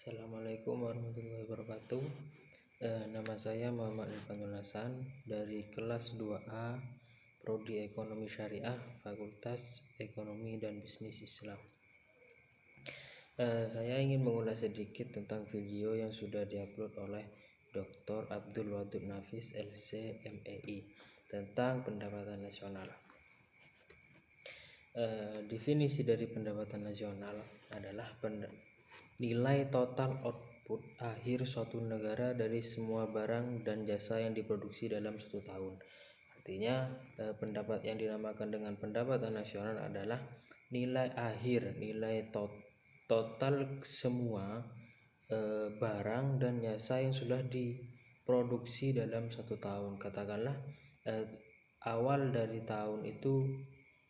Assalamualaikum warahmatullahi wabarakatuh. Nama saya Muhammad Irfanul Hasan dari kelas 2A Prodi Ekonomi Syariah Fakultas Ekonomi dan Bisnis Islam. Saya ingin mengulas sedikit tentang video yang sudah diupload oleh Dr. Abdul Wadud Nafis LC MEI tentang pendapatan nasional. Definisi dari pendapatan nasional adalah nilai total output akhir suatu negara dari semua barang dan jasa yang diproduksi dalam satu tahun. Artinya pendapat yang dinamakan dengan pendapatan nasional adalah nilai akhir, nilai total semua barang dan jasa yang sudah diproduksi dalam satu tahun. Katakanlah awal dari tahun itu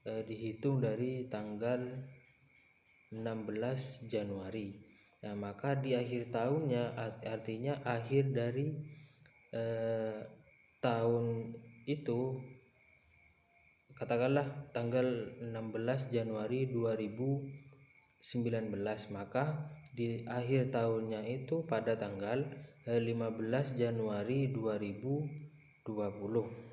dihitung dari tanggal 16 Januari. Nah, maka di akhir tahunnya artinya akhir dari tahun itu, katakanlah tanggal 16 Januari 2019, maka di akhir tahunnya itu pada tanggal 15 Januari 2020.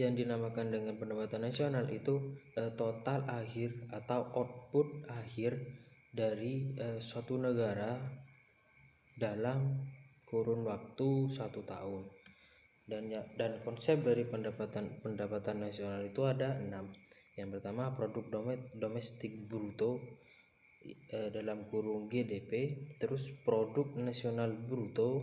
Yang dinamakan dengan pendapatan nasional itu total akhir atau output akhir dari suatu negara dalam kurun waktu satu tahun. Dan konsep dari pendapatan nasional itu ada 6. Yang pertama, produk domestik bruto dalam kurung GDP, terus produk nasional bruto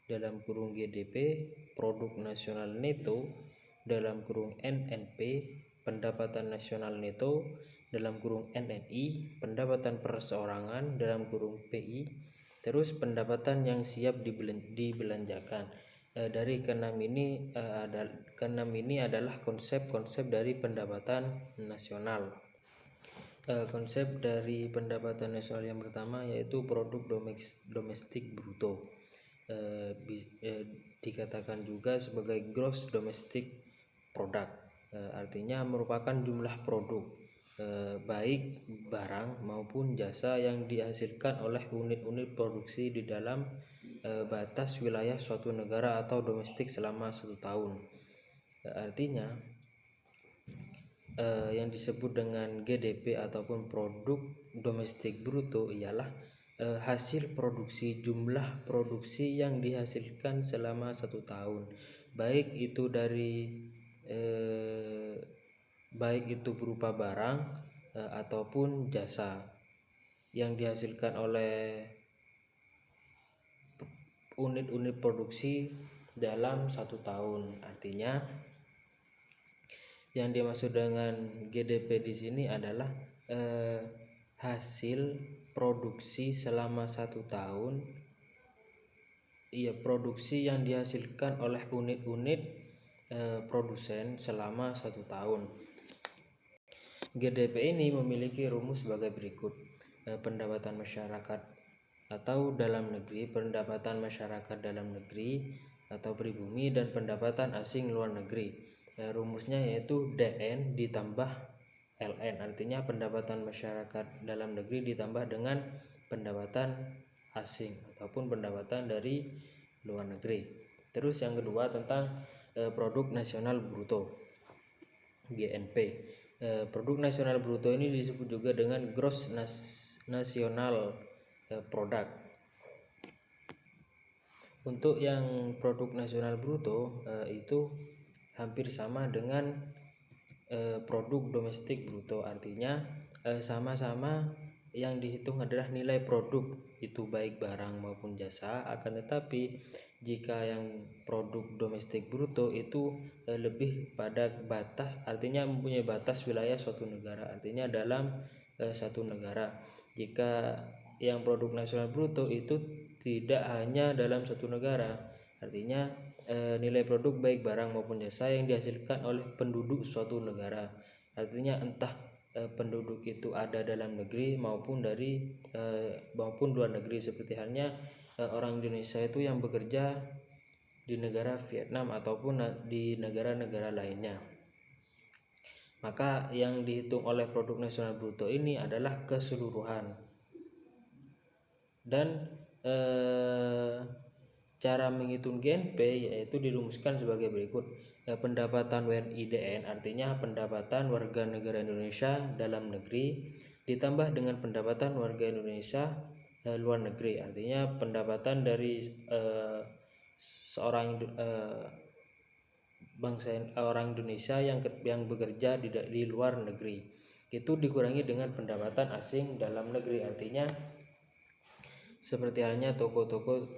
dalam kurung GDP, produk nasional neto dalam kurung NNP, pendapatan nasional neto dalam kurung NNI, pendapatan perorangan dalam kurung PI, terus pendapatan yang siap dibelanjakan. Dari keenam ini adalah konsep-konsep dari pendapatan nasional. Konsep dari pendapatan nasional yang pertama yaitu produk domestik bruto, dikatakan juga sebagai gross domestic product, artinya merupakan jumlah produk baik barang maupun jasa yang dihasilkan oleh unit-unit produksi di dalam batas wilayah suatu negara atau domestik selama satu tahun. Artinya yang disebut dengan GDP ataupun produk domestik bruto ialah hasil produksi, jumlah produksi yang dihasilkan selama satu tahun, baik itu berupa barang ataupun jasa yang dihasilkan oleh unit-unit produksi dalam satu tahun. Artinya yang dimaksud dengan GDP di sini adalah hasil produksi selama satu tahun, produksi yang dihasilkan oleh unit-unit produsen selama satu tahun. GDP ini memiliki rumus sebagai berikut: pendapatan masyarakat atau dalam negeri, pendapatan masyarakat dalam negeri atau pribumi, dan pendapatan asing luar negeri. Rumusnya yaitu DN ditambah LN, artinya pendapatan masyarakat dalam negeri ditambah dengan pendapatan asing ataupun pendapatan dari luar negeri. Terus yang kedua tentang produk nasional bruto, GNP. Produk nasional bruto ini disebut juga dengan gross national product. Untuk yang produk nasional bruto itu hampir sama dengan produk domestik bruto, artinya sama-sama yang dihitung adalah nilai produk itu baik barang maupun jasa. Akan tetapi jika yang produk domestik bruto itu lebih pada batas, artinya mempunyai batas wilayah suatu negara, artinya dalam satu negara. Jika yang produk nasional bruto itu tidak hanya dalam satu negara, artinya nilai produk baik barang maupun jasa yang dihasilkan oleh penduduk suatu negara, artinya entah penduduk itu ada dalam negeri maupun luar negeri, seperti halnya orang Indonesia itu yang bekerja di negara Vietnam ataupun di negara-negara lainnya. Maka yang dihitung oleh produk nasional bruto ini adalah keseluruhan. Dan cara menghitung GNP yaitu dirumuskan sebagai berikut. Pendapatan WNI/DN artinya pendapatan warga negara Indonesia dalam negeri ditambah dengan pendapatan warga Indonesia luar negeri, artinya pendapatan dari seorang orang Indonesia yang bekerja di luar negeri, itu dikurangi dengan pendapatan asing dalam negeri, artinya seperti halnya toko-toko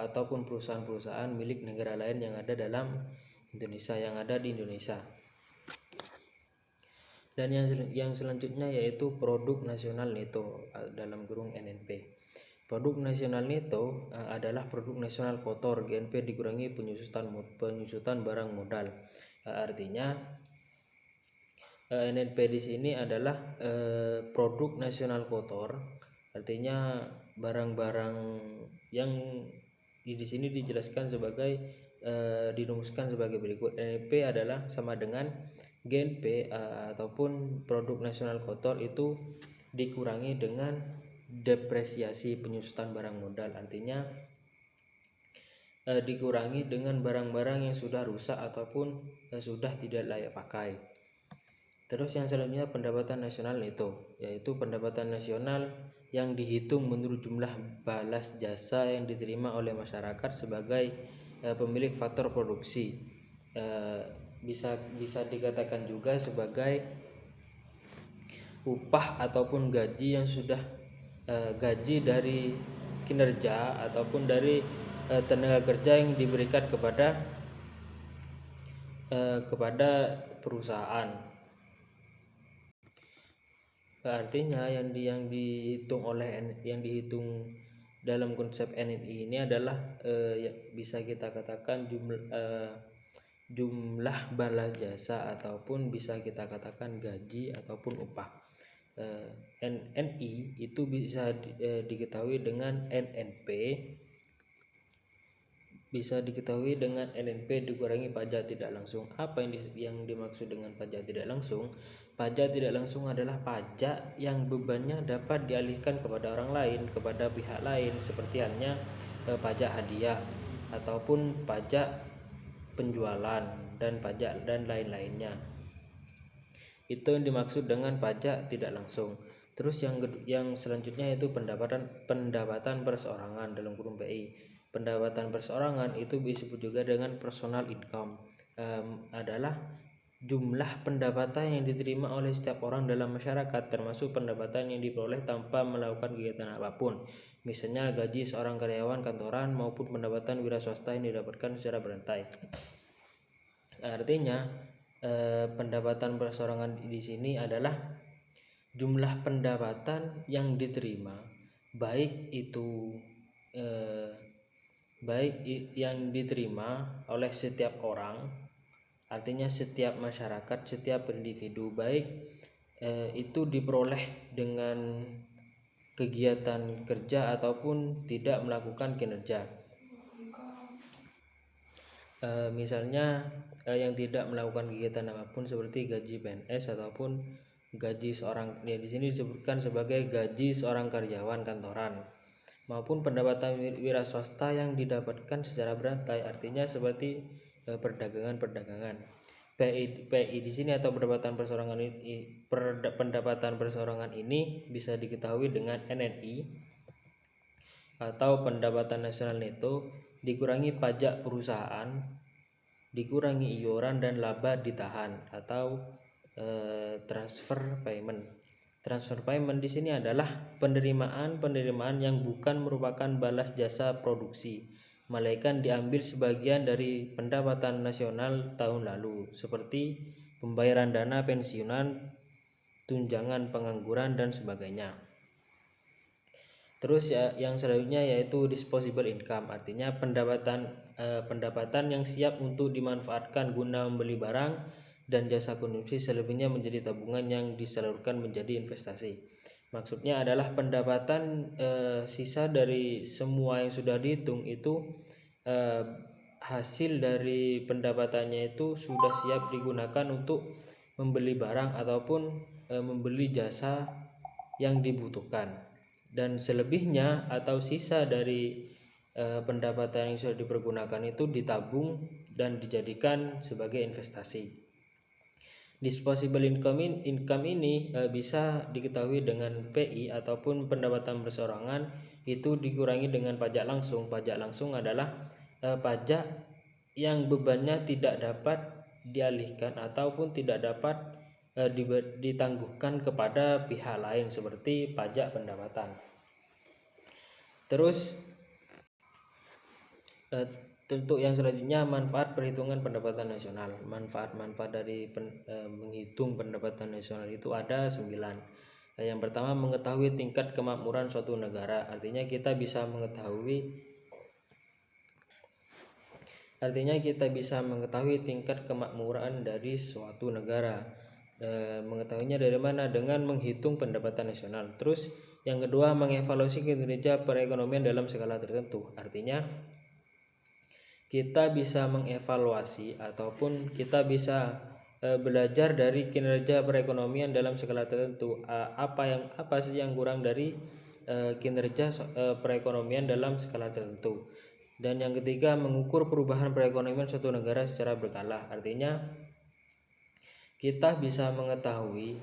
ataupun perusahaan-perusahaan milik negara lain yang ada dalam Indonesia, yang ada di Indonesia. Dan yang selanjutnya yaitu produk nasional neto dalam kurung NNP. Produk nasional neto adalah produk nasional kotor GNP dikurangi penyusutan barang modal. Artinya NNP di sini adalah produk nasional kotor, artinya barang-barang yang di sini dijelaskan sebagai dirumuskan sebagai berikut. NNP adalah sama dengan GNP ataupun produk nasional kotor itu dikurangi dengan depresiasi penyusutan barang modal, artinya dikurangi dengan barang-barang yang sudah rusak ataupun sudah tidak layak pakai. Terus yang selanjutnya pendapatan nasional neto, yaitu pendapatan nasional yang dihitung menurut jumlah balas jasa yang diterima oleh masyarakat sebagai pemilik faktor produksi. Bisa dikatakan juga sebagai upah ataupun gaji yang sudah gaji dari kinerja ataupun dari tenaga kerja yang diberikan kepada perusahaan. Artinya yang dihitung dalam konsep NNI ini adalah bisa kita katakan jumlah balas jasa ataupun bisa kita katakan gaji ataupun upah. NNI itu bisa diketahui dengan NNP, dikurangi pajak tidak langsung. Apa yang dimaksud dengan pajak tidak langsung? Pajak tidak langsung adalah pajak yang bebannya dapat dialihkan kepada orang lain, kepada pihak lain, seperti halnya pajak hadiah ataupun pajak penjualan dan lain-lainnya. Itu yang dimaksud dengan pajak tidak langsung. Terus yang selanjutnya yaitu pendapatan perseorangan dalam kurung PI. Pendapatan perseorangan itu disebut juga dengan personal income. Adalah jumlah pendapatan yang diterima oleh setiap orang dalam masyarakat, termasuk pendapatan yang diperoleh tanpa melakukan kegiatan apapun. Misalnya gaji seorang karyawan kantoran maupun pendapatan wira swasta yang didapatkan secara berantai. Artinya pendapatan perseorangan di sini adalah jumlah pendapatan yang diterima, baik yang diterima oleh setiap orang, artinya setiap masyarakat, setiap individu, baik itu diperoleh dengan kegiatan kerja ataupun tidak melakukan kinerja. Misalnya yang tidak melakukan kegiatan apapun seperti gaji PNS ataupun gaji seorang, ya di sini disebutkan sebagai gaji seorang karyawan kantoran, maupun pendapatan wira swasta yang didapatkan secara berantai, artinya seperti perdagangan. PI di sini atau pendapatan perseorangan ini bisa diketahui dengan NNI atau pendapatan nasional neto dikurangi pajak perusahaan, dikurangi iuran dan laba ditahan atau transfer payment. Transfer payment di sini adalah penerimaan yang bukan merupakan balas jasa produksi, melainkan diambil sebagian dari pendapatan nasional tahun lalu, seperti pembayaran dana pensiunan, tunjangan pengangguran dan sebagainya. Terus yang selanjutnya yaitu disposable income, artinya pendapatan yang siap untuk dimanfaatkan guna membeli barang dan jasa konsumsi, selebihnya menjadi tabungan yang disalurkan menjadi investasi. Maksudnya adalah pendapatan sisa dari semua yang sudah dihitung itu hasil dari pendapatannya itu sudah siap digunakan untuk membeli barang ataupun membeli jasa yang dibutuhkan, dan selebihnya atau sisa dari pendapatan yang sudah dipergunakan itu ditabung dan dijadikan sebagai investasi. Disposable income ini bisa diketahui dengan PI ataupun pendapatan perseorangan itu dikurangi dengan pajak langsung. Pajak langsung adalah pajak yang bebannya tidak dapat dialihkan ataupun tidak dapat ditangguhkan kepada pihak lain seperti pajak pendapatan. Terus untuk yang selanjutnya, manfaat perhitungan pendapatan nasional. Manfaat-manfaat dari menghitung pendapatan nasional itu ada 9. Yang pertama, mengetahui tingkat kemakmuran suatu negara. Artinya kita bisa mengetahui tingkat kemakmuran dari suatu negara. Mengetahuinya dari mana? Dengan menghitung pendapatan nasional. Terus yang kedua, mengevaluasi kinerja perekonomian dalam skala tertentu. Artinya kita bisa mengevaluasi ataupun kita bisa belajar dari kinerja perekonomian dalam skala tertentu. Apa sih yang kurang dari kinerja perekonomian dalam skala tertentu. Dan yang ketiga, mengukur perubahan perekonomian suatu negara secara berkala. Artinya kita bisa mengetahui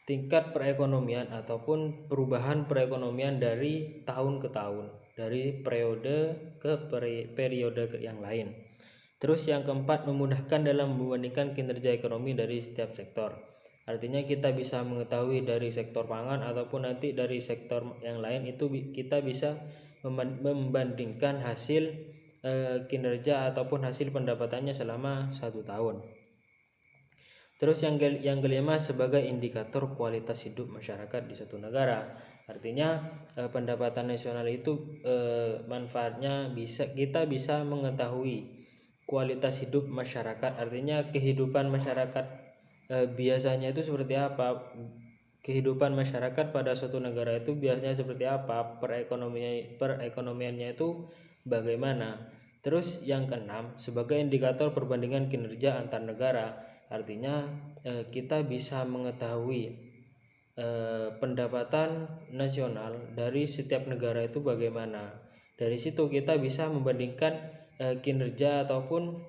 tingkat perekonomian ataupun perubahan perekonomian dari tahun ke tahun, dari periode ke periode yang lain. Terus yang keempat, memudahkan dalam membandingkan kinerja ekonomi dari setiap sektor. Artinya kita bisa mengetahui dari sektor pangan ataupun nanti dari sektor yang lain, itu kita bisa membandingkan hasil kinerja ataupun hasil pendapatannya selama 1 tahun. Terus yang kelima, sebagai indikator kualitas hidup masyarakat di suatu negara. Artinya pendapatan nasional itu manfaatnya kita bisa mengetahui kualitas hidup masyarakat. Artinya kehidupan masyarakat biasanya itu seperti apa, kehidupan masyarakat pada suatu negara itu biasanya seperti apa, perekonomiannya itu bagaimana. Terus yang keenam, sebagai indikator perbandingan kinerja antar negara. Artinya kita bisa mengetahui pendapatan nasional dari setiap negara itu bagaimana. Dari situ kita bisa membandingkan kinerja ataupun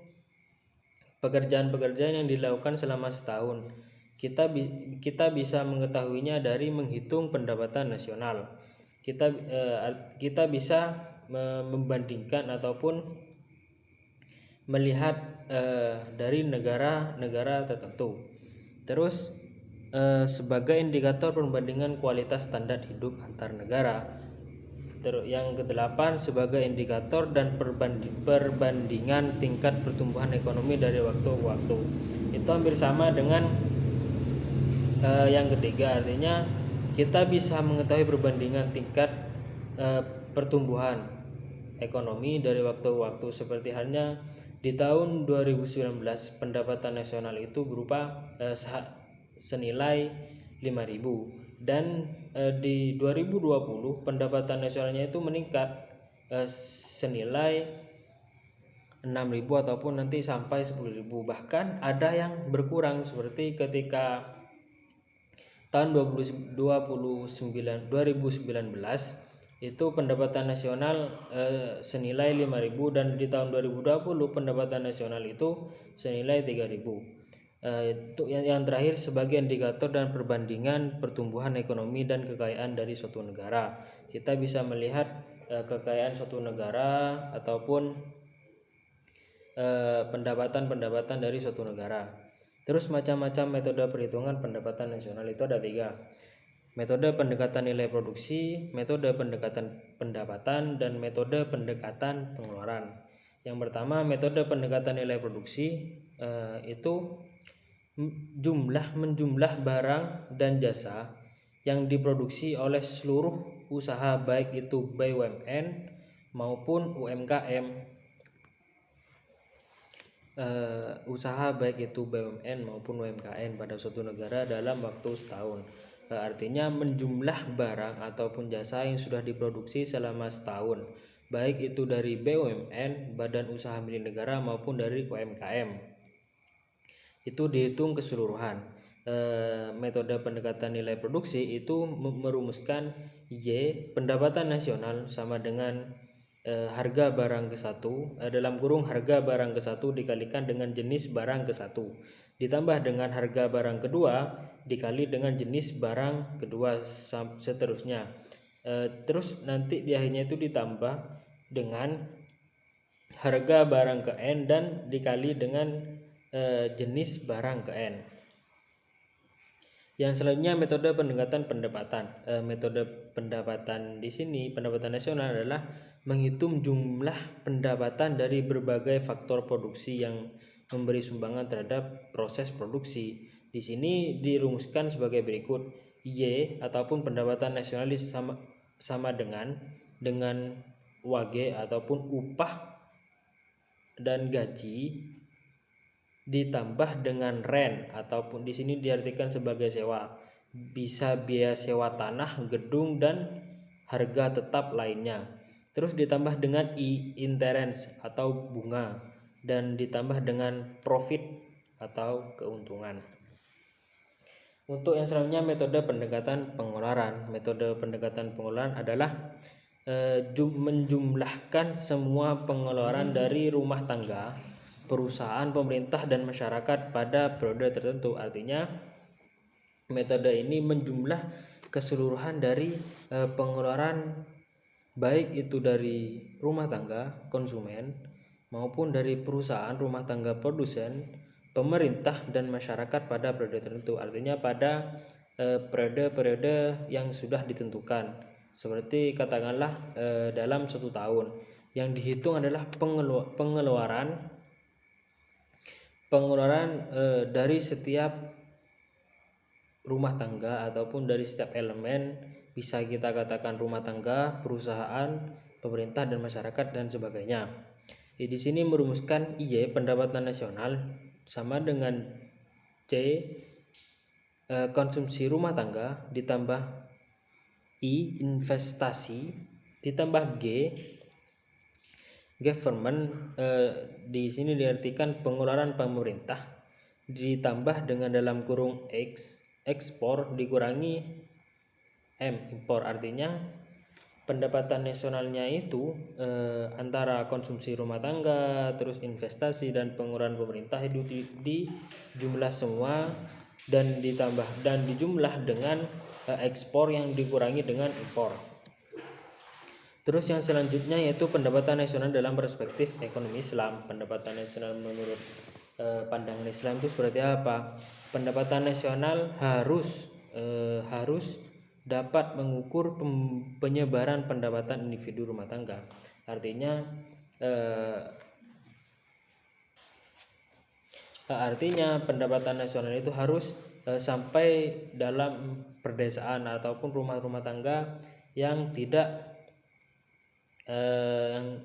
pekerjaan-pekerjaan yang dilakukan selama setahun. Kita bisa mengetahuinya dari menghitung pendapatan nasional. Kita bisa membandingkan ataupun melihat dari negara-negara tertentu. Terus sebagai indikator perbandingan kualitas standar hidup antar negara. Terus yang ke-8, sebagai indikator dan perbandingan tingkat pertumbuhan ekonomi dari waktu ke waktu. Itu hampir sama dengan yang ketiga. Artinya kita bisa mengetahui perbandingan tingkat pertumbuhan ekonomi dari waktu ke waktu. Seperti halnya di tahun 2019 pendapatan nasional itu berupa senilai 5.000, dan di 2020 pendapatan nasionalnya itu meningkat senilai 6.000 ataupun nanti sampai 10.000. Bahkan ada yang berkurang seperti ketika tahun 2019 itu pendapatan nasional senilai 5.000, dan di tahun 2020 pendapatan nasional itu senilai 3.000. Itu yang terakhir, sebagai indikator dan perbandingan pertumbuhan ekonomi dan kekayaan dari suatu negara. Kita bisa melihat kekayaan suatu negara ataupun pendapatan dari suatu negara. Terus macam-macam metode perhitungan pendapatan nasional itu ada 3. Metode pendekatan nilai produksi, metode pendekatan pendapatan, dan metode pendekatan pengeluaran. Yang pertama, metode pendekatan nilai produksi itu menjumlah barang dan jasa yang diproduksi oleh seluruh usaha, baik itu BUMN maupun UMKM. Usaha baik itu BUMN maupun UMKM pada suatu negara dalam waktu setahun. Artinya menjumlah barang ataupun jasa yang sudah diproduksi selama setahun, baik itu dari BUMN, badan usaha milik negara, maupun dari UMKM. itu dihitung keseluruhan. Metode pendekatan nilai produksi itu merumuskan Y pendapatan nasional sama dengan harga barang ke satu dalam kurung harga barang ke satu dikalikan dengan jenis barang ke satu ditambah dengan harga barang kedua dikali dengan jenis barang kedua seterusnya. Terus nanti di akhirnya itu ditambah dengan harga barang ke N dan dikali dengan jenis barang ke N. Yang selanjutnya metode pendekatan pendapatan. Metode pendapatan di sini, pendapatan nasional adalah menghitung jumlah pendapatan dari berbagai faktor produksi yang memberi sumbangan terhadap proses produksi. Di sini dirumuskan sebagai berikut. Y ataupun pendapatan nasional sama dengan wage ataupun upah dan gaji ditambah dengan rent ataupun di sini diartikan sebagai sewa, bisa biaya sewa tanah, gedung dan harga tetap lainnya. Terus ditambah dengan interest atau bunga dan ditambah dengan profit atau keuntungan. Untuk yang selanjutnya metode pendekatan pengeluaran. Metode pendekatan pengeluaran adalah menjumlahkan semua pengeluaran dari rumah tangga, perusahaan, pemerintah dan masyarakat pada periode tertentu. Artinya metode ini menjumlah keseluruhan dari pengeluaran baik itu dari rumah tangga konsumen maupun dari perusahaan rumah tangga produsen, pemerintah dan masyarakat pada periode tertentu. Artinya pada periode-periode yang sudah ditentukan. Seperti katakanlah dalam 1 tahun yang dihitung adalah pengeluaran dari setiap rumah tangga ataupun dari setiap elemen, bisa kita katakan rumah tangga, perusahaan, pemerintah dan masyarakat dan sebagainya. Di sini merumuskan Y pendapatan nasional sama dengan C konsumsi rumah tangga ditambah I investasi ditambah G government, di sini diartikan pengeluaran pemerintah ditambah dengan dalam kurung X ekspor dikurangi M impor. Artinya pendapatan nasionalnya itu antara konsumsi rumah tangga, terus investasi dan pengeluaran pemerintah itu di jumlah semua dan ditambah dan dijumlah dengan ekspor yang dikurangi dengan impor. Terus yang selanjutnya yaitu pendapatan nasional dalam perspektif ekonomi Islam. Pendapatan nasional menurut pandangan Islam itu seperti apa? Pendapatan nasional harus dapat mengukur penyebaran pendapatan individu rumah tangga. Artinya pendapatan nasional itu harus sampai dalam perdesaan ataupun rumah-rumah tangga yang tidak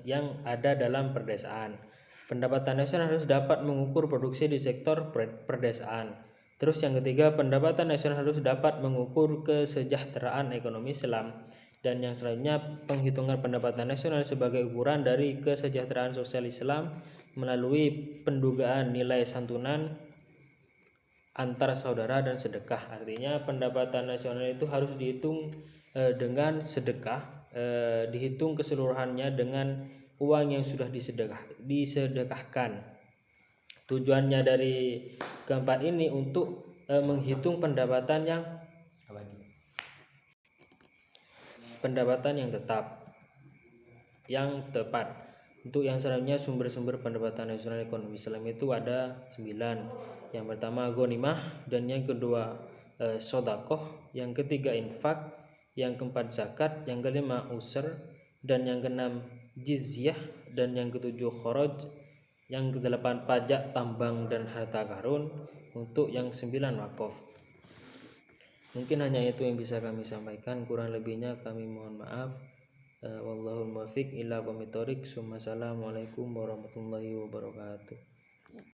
yang ada dalam perdesaan. Pendapatan nasional harus dapat mengukur produksi di sektor perdesaan. Terus yang ketiga, pendapatan nasional harus dapat mengukur kesejahteraan ekonomi Islam. Dan yang selanjutnya, penghitungan pendapatan nasional sebagai ukuran dari kesejahteraan sosial Islam melalui pendugaan nilai santunan antar saudara dan sedekah. Artinya pendapatan nasional itu harus dihitung dengan sedekah, dihitung keseluruhannya dengan uang yang sudah disedekahkan. Tujuannya dari keempat ini untuk menghitung pendapatan yang tetap, yang tepat. Untuk yang selanjutnya sumber-sumber pendapatan nasional ekonomi Islam itu ada 9. Yang pertama ghanimah, dan yang kedua sedekah, yang ketiga infak, yang keempat zakat, yang kelima usr, dan yang keenam jizyah, dan yang ketujuh kharaj, yang kedelapan pajak tambang dan harta karun, untuk yang 9 wakaf. Mungkin hanya itu yang bisa kami sampaikan, kurang lebihnya kami mohon maaf. Wallahul muwaffiq ila aqwamit thoriq. Assalamualaikum warahmatullahi wabarakatuh.